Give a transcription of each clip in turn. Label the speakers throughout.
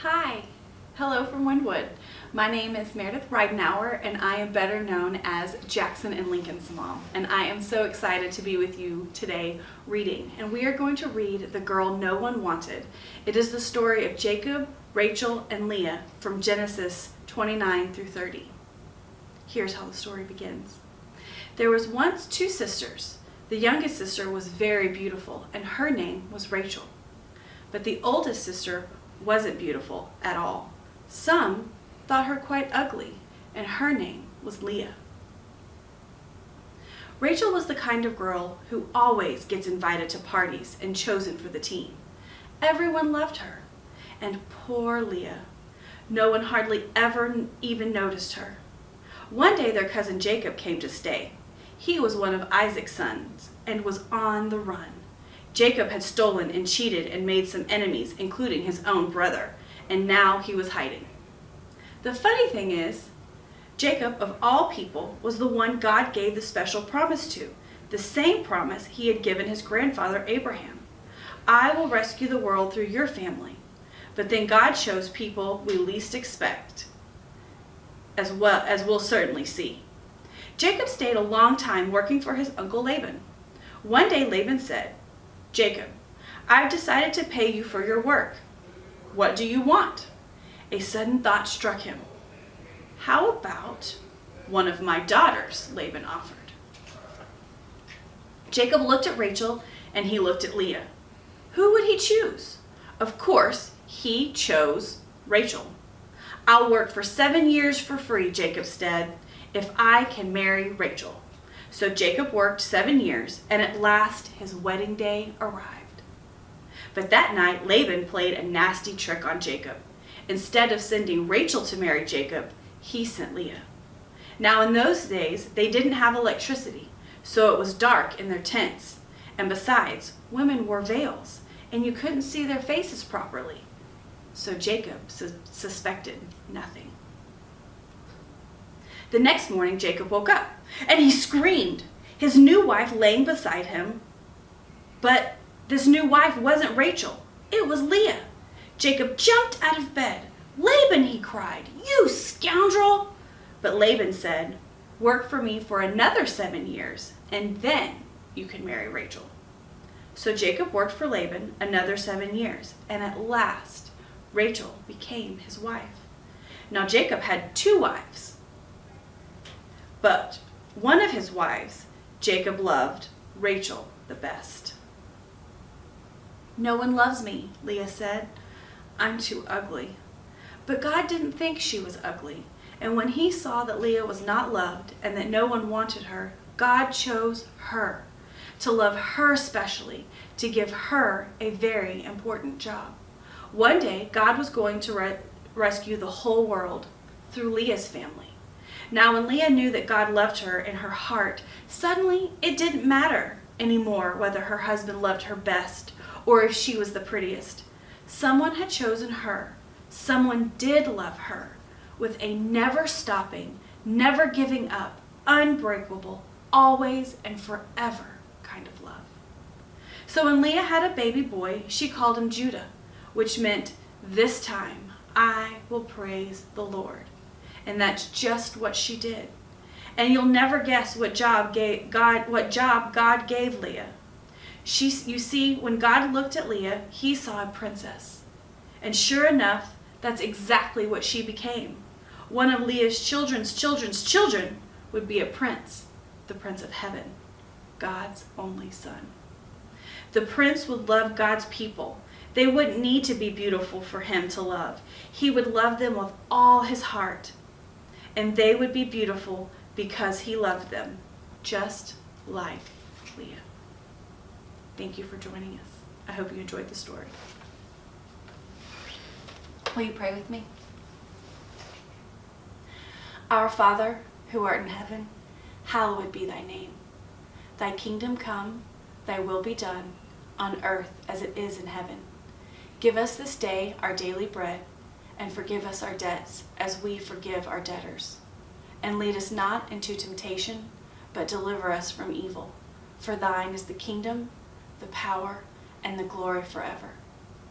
Speaker 1: Hi, hello from Wynwood. My name is Meredith Ridenauer and I am better known as Jackson and Lincoln's mom. And I am so excited to be with you today reading. And we are going to read The Girl No One Wanted. It is the story of Jacob, Rachel, and Leah from Genesis 29 through 30. Here's how the story begins. There was once two sisters. The youngest sister was very beautiful and her name was Rachel. But the oldest sister wasn't beautiful at all. Some thought her quite ugly, and her name was Leah. Rachel was the kind of girl who always gets invited to parties and chosen for the team. Everyone loved her, and poor Leah. No one hardly ever even noticed her. One day their cousin Jacob came to stay. He was one of Isaac's sons and was on the run. Jacob had stolen and cheated and made some enemies, including his own brother, and now he was hiding. The funny thing is, Jacob, of all people, was the one God gave the special promise to, the same promise he had given his grandfather Abraham. I will rescue the world through your family. But then God chose people we least expect, as we'll certainly see. Jacob stayed a long time working for his uncle Laban. One day Laban said, "Jacob, I've decided to pay you for your work. What do you want?" A sudden thought struck him. "How about one of my daughters?" Laban offered. Jacob looked at Rachel and he looked at Leah. Who would he choose? Of course, he chose Rachel. "I'll work for 7 years for free," Jacob said, "if I can marry Rachel." So Jacob worked 7 years, and at last his wedding day arrived. But that night, Laban played a nasty trick on Jacob. Instead of sending Rachel to marry Jacob, he sent Leah. Now in those days, they didn't have electricity, so it was dark in their tents. And besides, women wore veils, and you couldn't see their faces properly. So Jacob suspected nothing. The next morning, Jacob woke up, and he screamed, his new wife laying beside him. But this new wife wasn't Rachel. It was Leah. Jacob jumped out of bed. "Laban," he cried, "you scoundrel!" But Laban said, "Work for me for another 7 years, and then you can marry Rachel." So Jacob worked for Laban another 7 years, and at last Rachel became his wife. Now Jacob had 2 wives. But one of his wives, Jacob loved Rachel the best. "No one loves me," Leah said. "I'm too ugly." But God didn't think she was ugly. And when he saw that Leah was not loved and that no one wanted her, God chose her, to love her specially, to give her a very important job. One day, God was going to rescue the whole world through Leah's family. Now, when Leah knew that God loved her in her heart, suddenly it didn't matter anymore whether her husband loved her best or if she was the prettiest. Someone had chosen her. Someone did love her with a never stopping, never giving up, unbreakable, always and forever kind of love. So when Leah had a baby boy, she called him Judah, which meant, "This time I will praise the Lord." And that's just what she did. And you'll never guess what job God gave Leah. You see, when God looked at Leah, he saw a princess. And sure enough, that's exactly what she became. One of Leah's children's children would be a prince, the Prince of Heaven, God's only son. The prince would love God's people. They wouldn't need to be beautiful for him to love. He would love them with all his heart. And they would be beautiful because he loved them, just like Leah. Thank you for joining us. I hope you enjoyed the story. Will you pray with me? Our Father, who art in heaven, hallowed be thy name. Thy kingdom come, thy will be done, on earth as it is in heaven. Give us this day our daily bread, and forgive us our debts as we forgive our debtors. And lead us not into temptation, but deliver us from evil. For thine is the kingdom, the power, and the glory forever.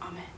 Speaker 1: Amen.